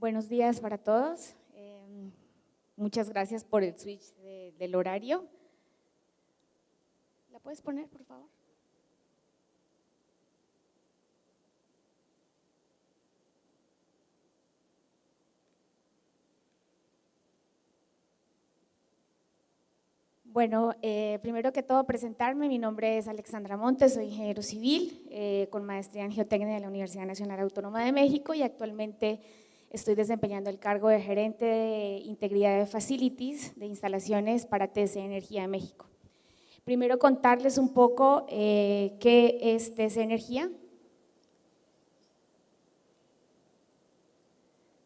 Buenos días para todos. Muchas gracias por el switch del horario. ¿La puedes poner, por favor? Bueno, primero que todo presentarme, mi nombre es Alexandra Montes, soy ingeniero civil con maestría en geotecnia de la Universidad Nacional Autónoma de México y actualmente estoy desempeñando el cargo de gerente de integridad de facilities de instalaciones para TC Energía de México. Primero contarles un poco qué es TC Energía.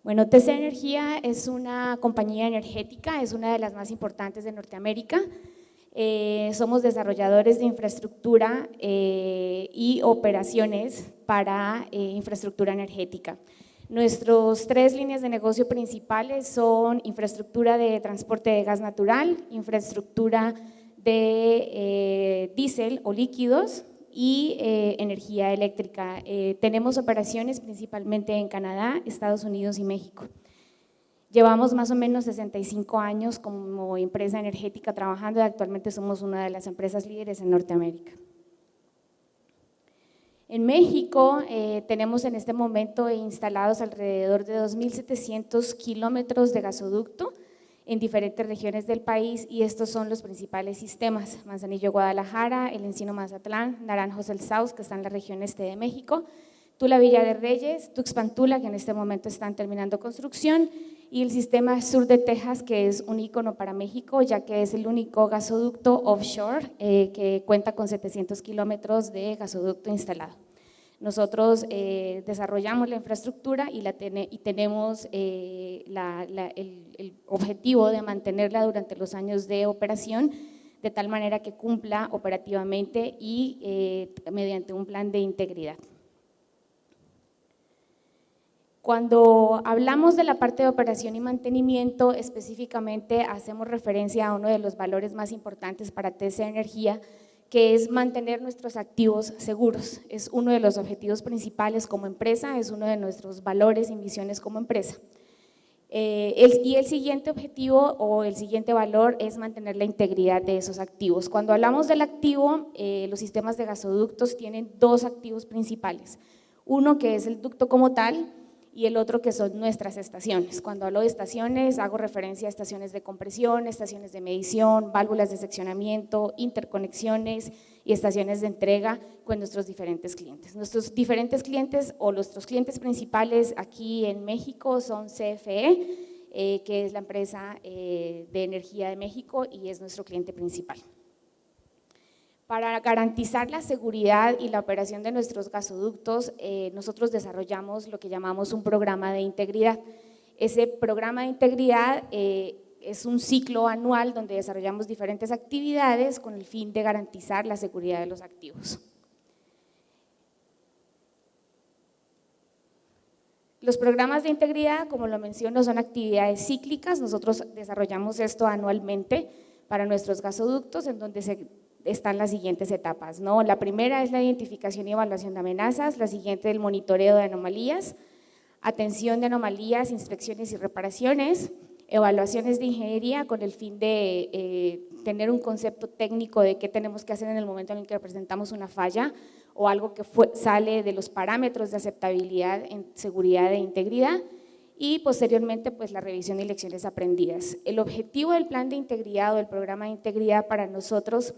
Bueno, TC Energía es una compañía energética, es una de las más importantes de Norteamérica. Somos desarrolladores de infraestructura y operaciones para infraestructura energética. Nuestras tres líneas de negocio principales son infraestructura de transporte de gas natural, infraestructura de diésel o líquidos y energía eléctrica. Tenemos operaciones principalmente en Canadá, Estados Unidos y México. Llevamos más o menos 65 años como empresa energética trabajando y actualmente somos una de las empresas líderes en Norteamérica. En México tenemos en este momento instalados alrededor de 2.700 kilómetros de gasoducto en diferentes regiones del país y estos son los principales sistemas: Manzanillo, Guadalajara, El Encino, Mazatlán, Naranjos, El Sauz, que está en la región este de México, Tula, Villa de Reyes, Tuxpan, Tula, que en este momento están terminando construcción, y el sistema sur de Texas, que es un ícono para México, ya que es el único gasoducto offshore que cuenta con 700 kilómetros de gasoducto instalado. Nosotros desarrollamos la infraestructura y tenemos el objetivo de mantenerla durante los años de operación, de tal manera que cumpla operativamente y mediante un plan de integridad. Cuando hablamos de la parte de operación y mantenimiento, específicamente hacemos referencia a uno de los valores más importantes para TC Energía, que es mantener nuestros activos seguros. Es uno de los objetivos principales como empresa, es uno de nuestros valores y misiones como empresa. Y el siguiente objetivo o el siguiente valor es mantener la integridad de esos activos. Cuando hablamos del activo, los sistemas de gasoductos tienen dos activos principales. Uno que es el ducto como tal, y el otro que son nuestras estaciones. Cuando hablo de estaciones, hago referencia a estaciones de compresión, estaciones de medición, válvulas de seccionamiento, interconexiones y estaciones de entrega con nuestros diferentes clientes. Nuestros diferentes clientes o nuestros clientes principales aquí en México son CFE, que es la empresa de energía de México y es nuestro cliente principal. Para garantizar la seguridad y la operación de nuestros gasoductos, nosotros desarrollamos lo que llamamos un programa de integridad. Ese programa de integridad es un ciclo anual donde desarrollamos diferentes actividades con el fin de garantizar la seguridad de los activos. Los programas de integridad, como lo menciono, son actividades cíclicas. Nosotros desarrollamos esto anualmente para nuestros gasoductos, en donde están las siguientes etapas, ¿no? La primera es la identificación y evaluación de amenazas, la siguiente el monitoreo de anomalías, atención de anomalías, inspecciones y reparaciones, evaluaciones de ingeniería con el fin de tener un concepto técnico de qué tenemos que hacer en el momento en el que presentamos una falla o algo que sale de los parámetros de aceptabilidad en seguridad e integridad, y posteriormente pues la revisión y lecciones aprendidas. El objetivo del plan de integridad o del programa de integridad para nosotros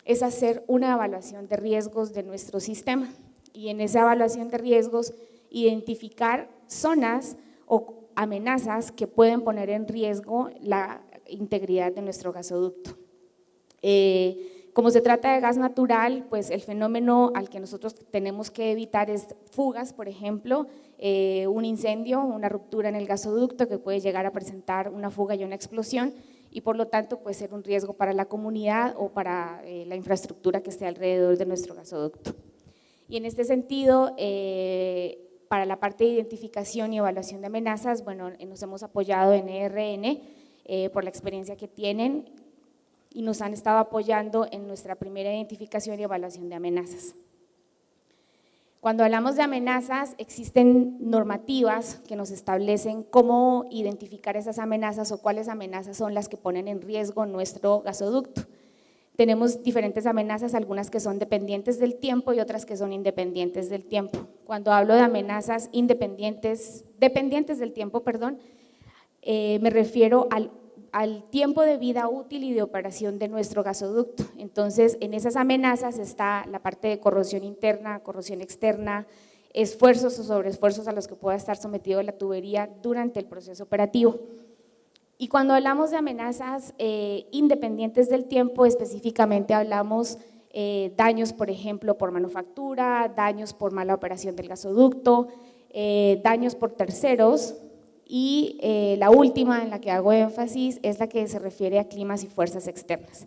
es hacer una evaluación de riesgos de nuestro sistema y en esa evaluación de riesgos identificar zonas o amenazas que pueden poner en riesgo la integridad de nuestro gasoducto. Como se trata de gas natural, pues el fenómeno al que nosotros tenemos que evitar es fugas, por ejemplo, un incendio, una ruptura en el gasoducto que puede llegar a presentar una fuga y una explosión, y por lo tanto puede ser un riesgo para la comunidad o para la infraestructura que esté alrededor de nuestro gasoducto. Y en este sentido, para la parte de identificación y evaluación de amenazas, bueno, nos hemos apoyado en ERN por la experiencia que tienen y nos han estado apoyando en nuestra primera identificación y evaluación de amenazas. Cuando hablamos de amenazas, existen normativas que nos establecen cómo identificar esas amenazas o cuáles amenazas son las que ponen en riesgo nuestro gasoducto. Tenemos diferentes amenazas, algunas que son dependientes del tiempo y otras que son independientes del tiempo. Cuando hablo de amenazas dependientes del tiempo, me refiero al tiempo de vida útil y de operación de nuestro gasoducto. Entonces, en esas amenazas está la parte de corrosión interna, corrosión externa, esfuerzos o sobreesfuerzos a los que pueda estar sometido la tubería durante el proceso operativo. Y cuando hablamos de amenazas independientes del tiempo, específicamente hablamos daños, por ejemplo, por manufactura, daños por mala operación del gasoducto, daños por terceros, y la última en la que hago énfasis es la que se refiere a climas y fuerzas externas.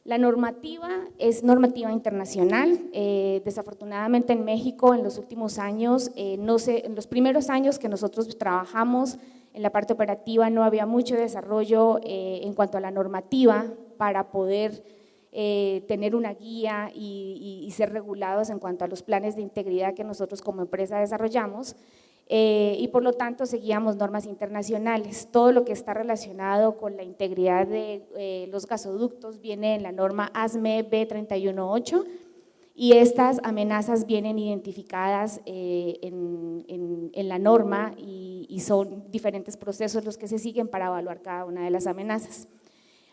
La normativa es normativa internacional. Desafortunadamente en México en los últimos años, en los primeros años que nosotros trabajamos en la parte operativa no había mucho desarrollo en cuanto a la normativa para poder tener una guía y ser regulados en cuanto a los planes de integridad que nosotros como empresa desarrollamos. Y por lo tanto seguíamos normas internacionales. Todo lo que está relacionado con la integridad de los gasoductos viene en la norma ASME B318 y estas amenazas vienen identificadas en la norma y son diferentes procesos los que se siguen para evaluar cada una de las amenazas.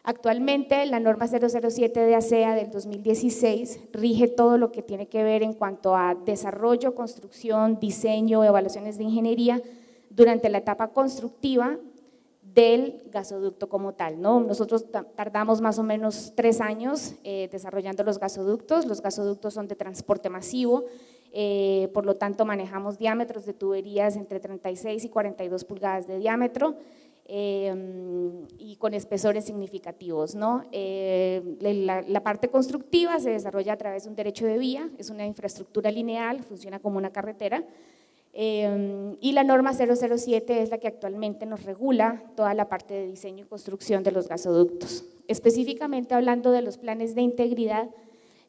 Actualmente la norma 007 de ASEA del 2016 rige todo lo que tiene que ver en cuanto a desarrollo, construcción, diseño, evaluaciones de ingeniería durante la etapa constructiva del gasoducto como tal, ¿no? Nosotros tardamos más o menos 3 años desarrollando los gasoductos son de transporte masivo, por lo tanto manejamos diámetros de tuberías entre 36 y 42 pulgadas de diámetro, y con espesores significativos, ¿no? La parte constructiva se desarrolla a través de un derecho de vía, es una infraestructura lineal, funciona como una carretera, y la norma 007 es la que actualmente nos regula toda la parte de diseño y construcción de los gasoductos. Específicamente hablando de los planes de integridad,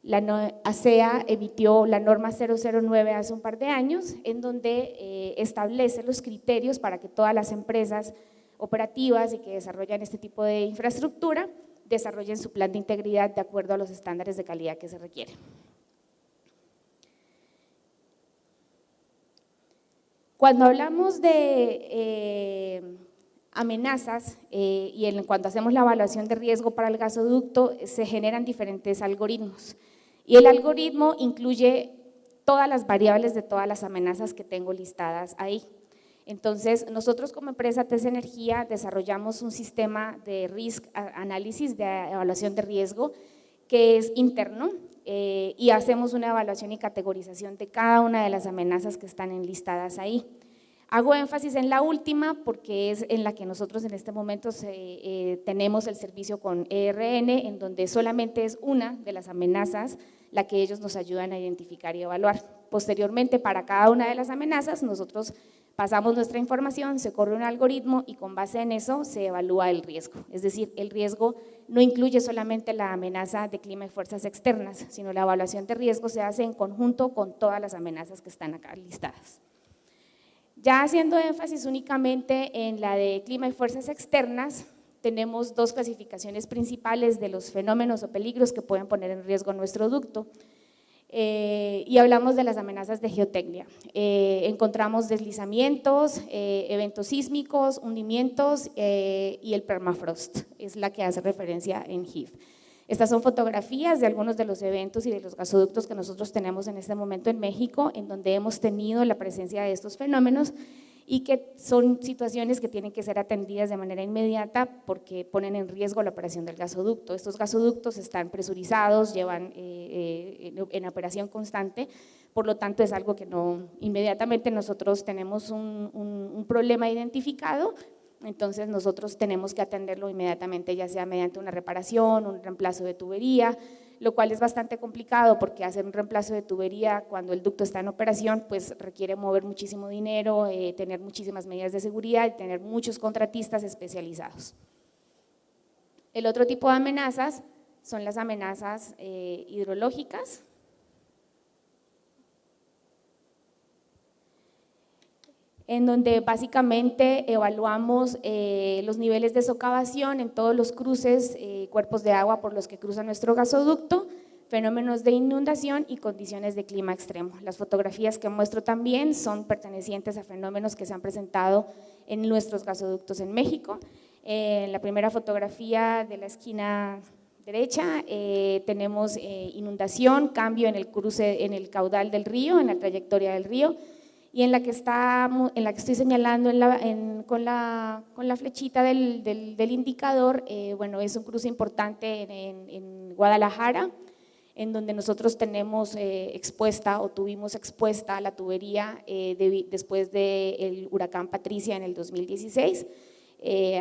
la ASEA emitió la norma 009 hace un par de años, en donde establece los criterios para que todas las empresas operativas y que desarrollan este tipo de infraestructura desarrollen su plan de integridad de acuerdo a los estándares de calidad que se requieren. Cuando hablamos de amenazas y cuando hacemos la evaluación de riesgo para el gasoducto, se generan diferentes algoritmos y el algoritmo incluye todas las variables de todas las amenazas que tengo listadas ahí. Entonces, nosotros como empresa TES Energía desarrollamos un sistema de risk análisis, de evaluación de riesgo, que es interno y hacemos una evaluación y categorización de cada una de las amenazas que están enlistadas ahí. Hago énfasis en la última porque es en la que nosotros en este momento tenemos el servicio con ERN, en donde solamente es una de las amenazas la que ellos nos ayudan a identificar y evaluar. Posteriormente, para cada una de las amenazas, nosotros pasamos nuestra información, se corre un algoritmo y con base en eso se evalúa el riesgo. Es decir, el riesgo no incluye solamente la amenaza de clima y fuerzas externas, sino la evaluación de riesgo se hace en conjunto con todas las amenazas que están acá listadas. Ya haciendo énfasis únicamente en la de clima y fuerzas externas, tenemos 2 clasificaciones principales de los fenómenos o peligros que pueden poner en riesgo nuestro ducto. Y hablamos de las amenazas de geotecnia. Encontramos deslizamientos, eventos sísmicos, hundimientos y el permafrost, es la que hace referencia en HIF. Estas son fotografías de algunos de los eventos y de los gasoductos que nosotros tenemos en este momento en México, en donde hemos tenido la presencia de estos fenómenos y que son situaciones que tienen que ser atendidas de manera inmediata porque ponen en riesgo la operación del gasoducto. Estos gasoductos están presurizados, llevan en operación constante, por lo tanto es algo que no, inmediatamente nosotros tenemos un problema identificado, entonces nosotros tenemos que atenderlo inmediatamente, ya sea mediante una reparación, un reemplazo de tubería, lo cual es bastante complicado porque hacer un reemplazo de tubería cuando el ducto está en operación pues requiere mover muchísimo dinero, tener muchísimas medidas de seguridad y tener muchos contratistas especializados. El otro tipo de amenazas son las amenazas hidrológicas. en donde básicamente evaluamos los niveles de socavación en todos los cruces, cuerpos de agua por los que cruza nuestro gasoducto, fenómenos de inundación y condiciones de clima extremo. Las fotografías que muestro también son pertenecientes a fenómenos que se han presentado en nuestros gasoductos en México. La primera fotografía de la esquina derecha tenemos inundación, cambio en el cruce, en el caudal del río, en la trayectoria del río, y en la que estoy señalando con la flechita del indicador, bueno, es un cruce importante en Guadalajara, en donde nosotros tenemos expuesta o tuvimos expuesta la tubería después del huracán Patricia en el 2016.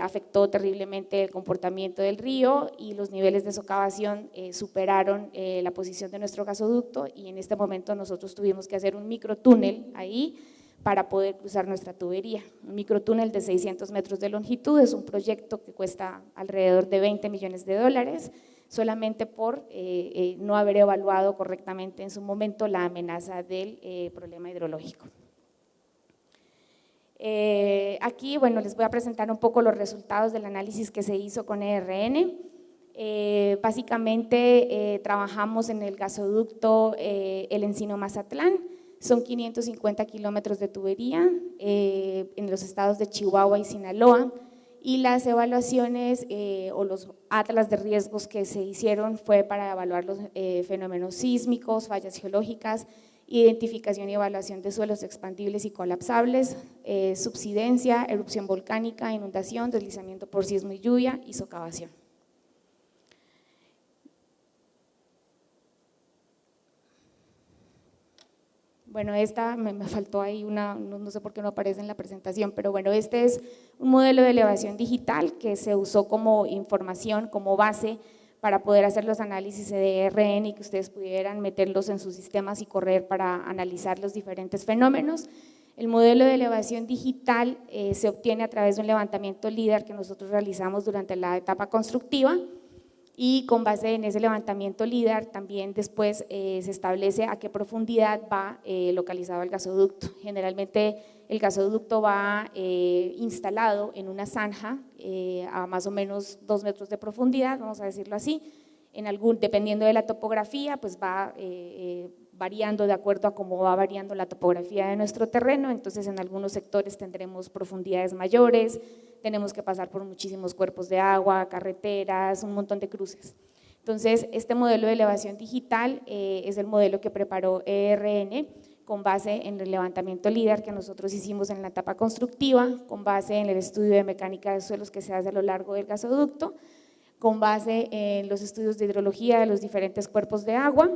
Afectó terriblemente el comportamiento del río y los niveles de socavación superaron la posición de nuestro gasoducto, y en este momento nosotros tuvimos que hacer un microtúnel ahí para poder cruzar nuestra tubería. Un microtúnel de 600 metros de longitud es un proyecto que cuesta alrededor de $20 millones, solamente por no haber evaluado correctamente en su momento la amenaza del problema hidrológico. Aquí, bueno, les voy a presentar un poco los resultados del análisis que se hizo con ERN. Básicamente trabajamos en el gasoducto El Encino-Mazatlán, son 550 kilómetros de tubería en los estados de Chihuahua y Sinaloa, y las evaluaciones o los atlas de riesgos que se hicieron fue para evaluar los fenómenos sísmicos, fallas geológicas, identificación y evaluación de suelos expandibles y colapsables, subsidencia, erupción volcánica, inundación, deslizamiento por sismo y lluvia y socavación. Bueno, esta me faltó ahí no sé por qué no aparece en la presentación, pero bueno, este es un modelo de elevación digital que se usó como información, como base para poder hacer los análisis de ERN y que ustedes pudieran meterlos en sus sistemas y correr para analizar los diferentes fenómenos. El modelo de elevación digital se obtiene a través de un levantamiento LIDAR que nosotros realizamos durante la etapa constructiva, y con base en ese levantamiento LIDAR también después se establece a qué profundidad va localizado el gasoducto. Generalmente el gasoducto va instalado en una zanja a más o menos 2 metros de profundidad, vamos a decirlo así. Dependiendo de la topografía, pues va variando de acuerdo a cómo va variando la topografía de nuestro terreno. Entonces en algunos sectores tendremos profundidades mayores, tenemos que pasar por muchísimos cuerpos de agua, carreteras, un montón de cruces. Entonces este modelo de elevación digital es el modelo que preparó ERN con base en el levantamiento LIDAR que nosotros hicimos en la etapa constructiva, con base en el estudio de mecánica de suelos que se hace a lo largo del gasoducto, con base en los estudios de hidrología de los diferentes cuerpos de agua,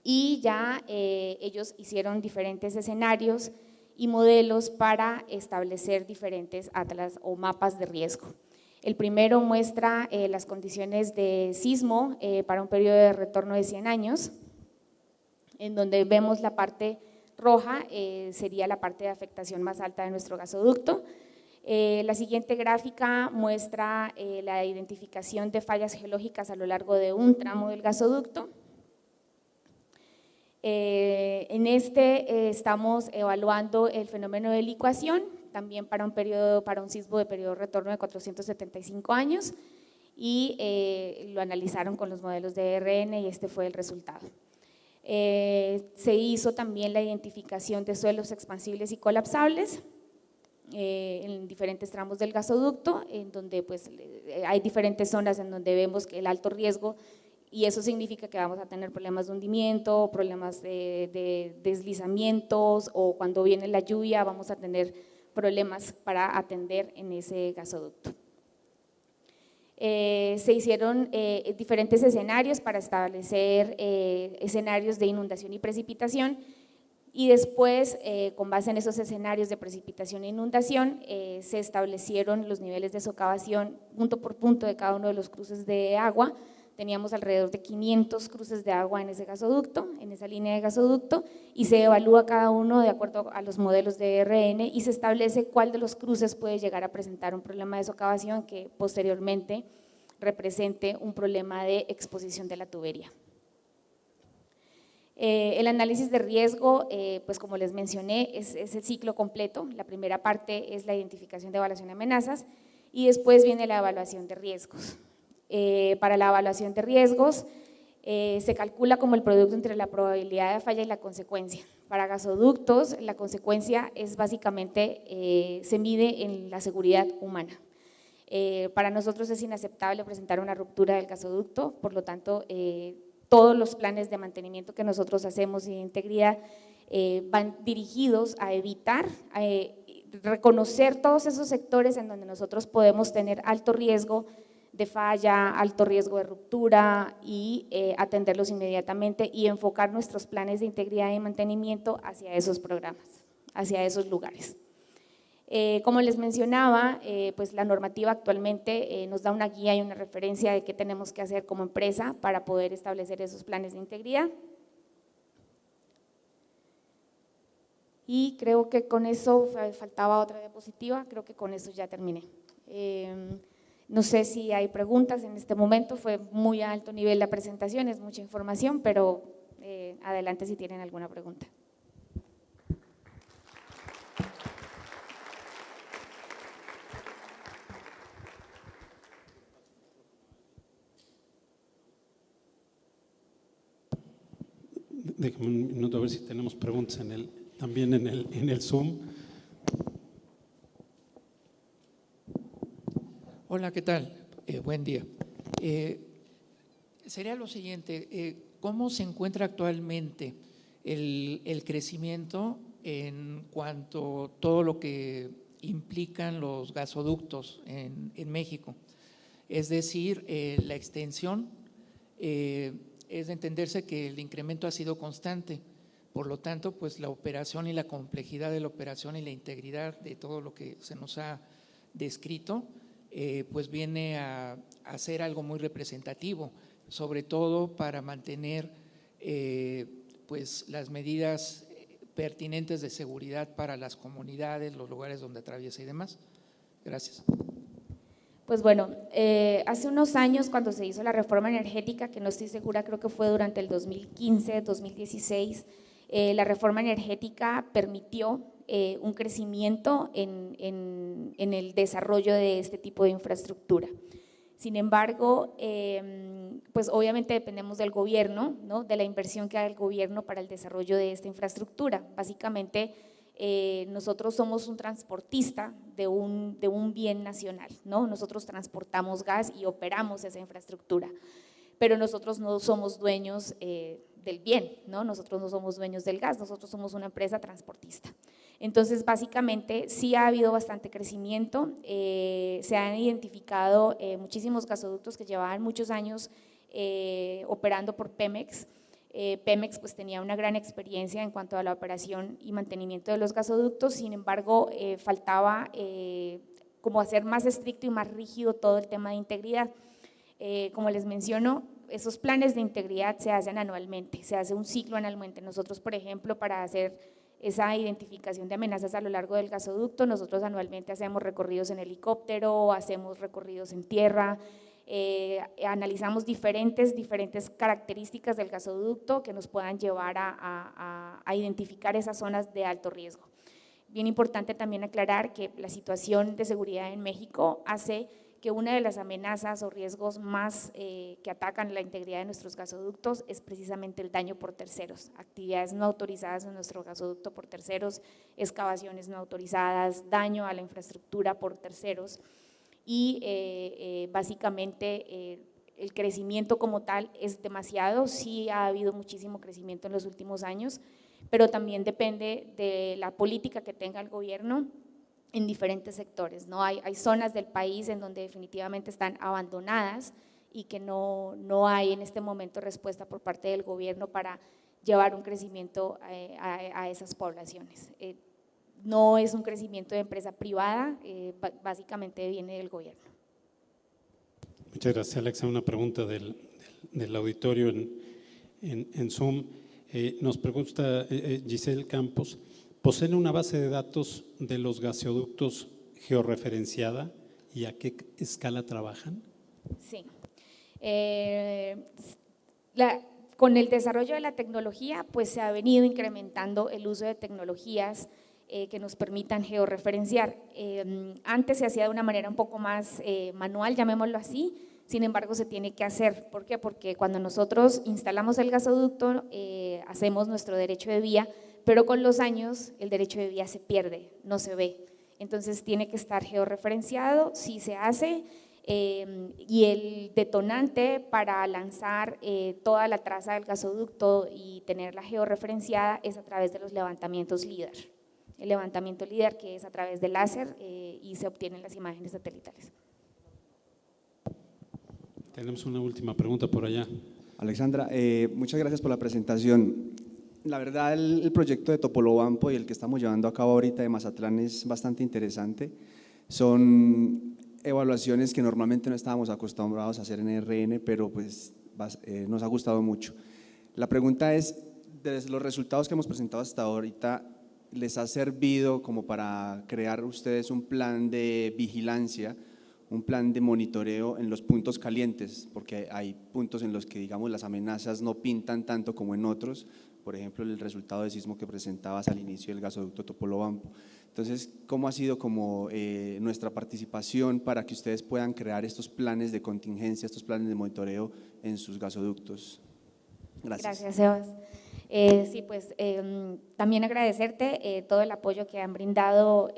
y ya ellos hicieron diferentes escenarios y modelos para establecer diferentes atlas o mapas de riesgo. El primero muestra las condiciones de sismo para un periodo de retorno de 100 años, en donde vemos la parte roja, sería la parte de afectación más alta de nuestro gasoducto. La siguiente gráfica muestra la identificación de fallas geológicas a lo largo de un tramo del gasoducto. En estamos evaluando el fenómeno de licuación, también para un sismo de periodo de retorno de 475 años, y lo analizaron con los modelos de ERN y este fue el resultado. Se hizo también la identificación de suelos expansibles y colapsables en diferentes tramos del gasoducto, en donde pues, hay diferentes zonas en donde vemos que el alto riesgo, y eso significa que vamos a tener problemas de hundimiento, problemas de deslizamientos, o cuando viene la lluvia vamos a tener problemas para atender en ese gasoducto. Se hicieron diferentes escenarios para establecer escenarios de inundación y precipitación, y después con base en esos escenarios de precipitación e inundación se establecieron los niveles de socavación punto por punto de cada uno de los cruces de agua. Teníamos alrededor de 500 cruces de agua en ese gasoducto, en esa línea de gasoducto, y se evalúa cada uno de acuerdo a los modelos de ERN y se establece cuál de los cruces puede llegar a presentar un problema de socavación que posteriormente represente un problema de exposición de la tubería. El análisis de riesgo, pues como les mencioné, es el ciclo completo. La primera parte es la identificación de evaluación de amenazas y después viene la evaluación de riesgos. Para la evaluación de riesgos se calcula como el producto entre la probabilidad de falla y la consecuencia. Para gasoductos, la consecuencia es básicamente, se mide en la seguridad humana. Para nosotros es inaceptable presentar una ruptura del gasoducto, por lo tanto, todos los planes de mantenimiento que nosotros hacemos y de integridad van dirigidos a evitar, reconocer todos esos sectores en donde nosotros podemos tener alto riesgo de falla, alto riesgo de ruptura y atenderlos inmediatamente y enfocar nuestros planes de integridad y mantenimiento hacia esos programas, hacia esos lugares. Como les mencionaba, pues la normativa actualmente nos da una guía y una referencia de qué tenemos que hacer como empresa para poder establecer esos planes de integridad. Y creo que con eso, faltaba otra diapositiva, creo que con eso ya terminé. No sé si hay preguntas en este momento, fue muy alto nivel la presentación, es mucha información, pero adelante si tienen alguna pregunta. Déjame un minuto a ver si tenemos preguntas también en el Zoom. Hola, ¿qué tal? Buen día. Sería lo siguiente, ¿cómo se encuentra actualmente el crecimiento en cuanto a todo lo que implican los gasoductos en México? Es decir, la extensión, es de entenderse que el incremento ha sido constante, por lo tanto, pues la operación y la complejidad de la operación y la integridad de todo lo que se nos ha descrito, pues viene a ser algo muy representativo, sobre todo para mantener pues las medidas pertinentes de seguridad para las comunidades, los lugares donde atraviesa y demás. Gracias. Pues bueno, hace unos años cuando se hizo la reforma energética, que no estoy segura, creo que fue durante el 2015, 2016, la reforma energética permitió un crecimiento en el desarrollo de este tipo de infraestructura. Sin embargo, pues obviamente dependemos del gobierno, ¿no? De la inversión que haga el gobierno para el desarrollo de esta infraestructura. Básicamente, nosotros somos un transportista de un bien nacional, ¿no? Nosotros transportamos gas y operamos esa infraestructura, pero nosotros no somos dueños del bien, ¿no? Nosotros no somos dueños del gas, nosotros somos una empresa transportista. Entonces, básicamente, sí ha habido bastante crecimiento, se han identificado muchísimos gasoductos que llevaban muchos años operando por Pemex. Pemex pues tenía una gran experiencia en cuanto a la operación y mantenimiento de los gasoductos, sin embargo, faltaba como hacer más estricto y más rígido todo el tema de integridad. Como les menciono, esos planes de integridad se hacen anualmente, se hace un ciclo anualmente. Nosotros, por ejemplo, para hacer esa identificación de amenazas a lo largo del gasoducto, nosotros anualmente hacemos recorridos en helicóptero, hacemos recorridos en tierra, analizamos diferentes características del gasoducto que nos puedan llevar a identificar esas zonas de alto riesgo. Bien importante también aclarar que la situación de seguridad en México hace que una de las amenazas o riesgos más que atacan la integridad de nuestros gasoductos es precisamente el daño por terceros, actividades no autorizadas en nuestro gasoducto por terceros, excavaciones no autorizadas, daño a la infraestructura por terceros y básicamente el crecimiento como tal es demasiado, sí ha habido muchísimo crecimiento en los últimos años, pero también depende de la política que tenga el gobierno en diferentes sectores, ¿no? Hay zonas del país en donde definitivamente están abandonadas y que no hay en este momento respuesta por parte del gobierno para llevar un crecimiento a esas poblaciones. No es un crecimiento de empresa privada, básicamente viene del gobierno. Muchas gracias, Alexa. Una pregunta del auditorio en Zoom. Nos pregunta Giselle Campos, ¿poseen una base de datos de los gasoductos georreferenciada y a qué escala trabajan? Sí. Con el desarrollo de la tecnología, pues se ha venido incrementando el uso de tecnologías que nos permitan georreferenciar. Antes se hacía de una manera un poco más manual, llamémoslo así, sin embargo se tiene que hacer. ¿Por qué? Porque cuando nosotros instalamos el gasoducto, hacemos nuestro derecho de vía, pero con los años el derecho de vía se pierde, no se ve. Entonces tiene que estar georreferenciado, sí se hace, y el detonante para lanzar toda la traza del gasoducto y tenerla georreferenciada es a través de los levantamientos LIDAR. El levantamiento LIDAR, que es a través de láser y se obtienen las imágenes satelitales. Tenemos una última pregunta por allá. Alexandra, muchas gracias por la presentación. La verdad, el proyecto de Topolobampo y el que estamos llevando a cabo ahorita de Mazatlán es bastante interesante. Son evaluaciones que normalmente no estábamos acostumbrados a hacer en RN, pero pues nos ha gustado mucho. La pregunta es, de los resultados que hemos presentado hasta ahorita, ¿les ha servido como para crear ustedes un plan de vigilancia, un plan de monitoreo en los puntos calientes? Porque hay puntos en los que, digamos, las amenazas no pintan tanto como en otros, por ejemplo, el resultado de sismo que presentabas al inicio del gasoducto Topolobampo. Entonces, ¿cómo ha sido como nuestra participación para que ustedes puedan crear estos planes de contingencia, estos planes de monitoreo en sus gasoductos? Gracias. Gracias, Sebas. Sí, pues también agradecerte todo el apoyo que han brindado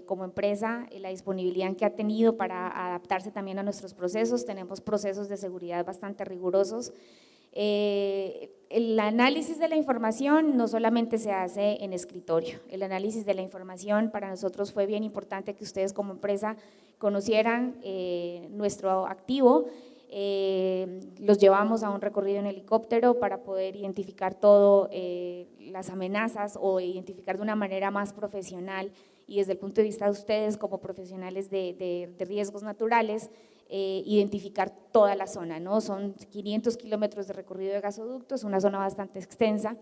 como empresa, la disponibilidad que ha tenido para adaptarse también a nuestros procesos. Tenemos procesos de seguridad bastante rigurosos. El análisis de la información no solamente se hace en escritorio, el análisis de la información para nosotros fue bien importante que ustedes como empresa conocieran nuestro activo. Los llevamos a un recorrido en helicóptero para poder identificar todo las amenazas o identificar de una manera más profesional y desde el punto de vista de ustedes como profesionales de riesgos naturales, identificar toda la zona, ¿no? Son 500 kilómetros de recorrido de gasoductos, una zona bastante extensa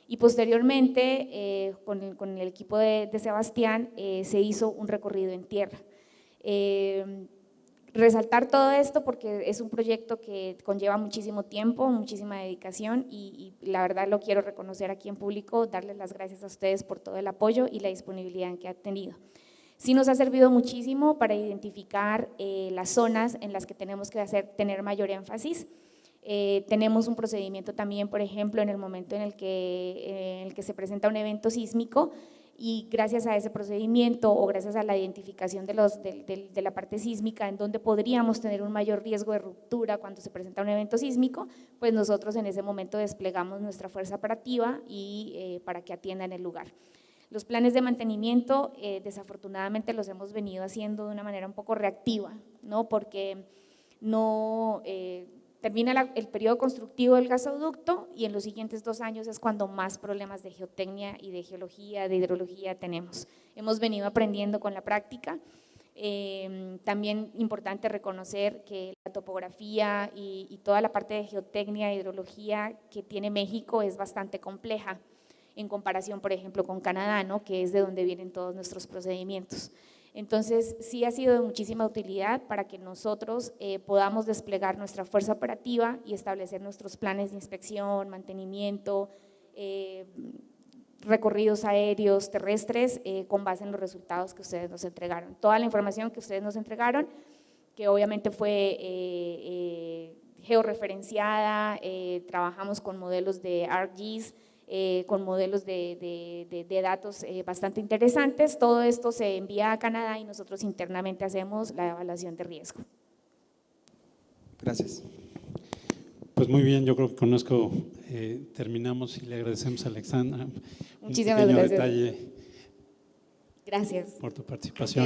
y posteriormente con el equipo de Sebastián se hizo un recorrido en tierra. Resaltar todo esto porque es un proyecto que conlleva muchísimo tiempo, muchísima dedicación y la verdad lo quiero reconocer aquí en público, darles las gracias a ustedes por todo el apoyo y la disponibilidad que han tenido. Sí nos ha servido muchísimo para identificar las zonas en las que tenemos que tener mayor énfasis. Tenemos un procedimiento también, por ejemplo, en el momento en el que se presenta un evento sísmico y gracias a ese procedimiento o gracias a la identificación de la parte sísmica en donde podríamos tener un mayor riesgo de ruptura cuando se presenta un evento sísmico, pues nosotros en ese momento desplegamos nuestra fuerza operativa y para que atiendan el lugar. Los planes de mantenimiento desafortunadamente los hemos venido haciendo de una manera un poco reactiva, ¿no? Porque no termina el periodo constructivo del gasoducto y en los siguientes 2 años es cuando más problemas de geotecnia y de geología, de hidrología tenemos. Hemos venido aprendiendo con la práctica. También importante reconocer que la topografía y toda la parte de geotecnia e hidrología que tiene México es bastante compleja en comparación, por ejemplo, con Canadá, ¿no? Que es de donde vienen todos nuestros procedimientos. Entonces, sí ha sido de muchísima utilidad para que nosotros podamos desplegar nuestra fuerza operativa y establecer nuestros planes de inspección, mantenimiento, recorridos aéreos, terrestres, con base en los resultados que ustedes nos entregaron. Toda la información que ustedes nos entregaron, que obviamente fue georreferenciada, trabajamos con modelos de ArcGIS, con modelos de datos bastante interesantes. Todo esto se envía a Canadá y nosotros internamente hacemos la evaluación de riesgo. Gracias. Pues muy bien, yo creo que con esto terminamos y le agradecemos a Alexandra Muchísimas gracias. detalle Gracias por tu participación.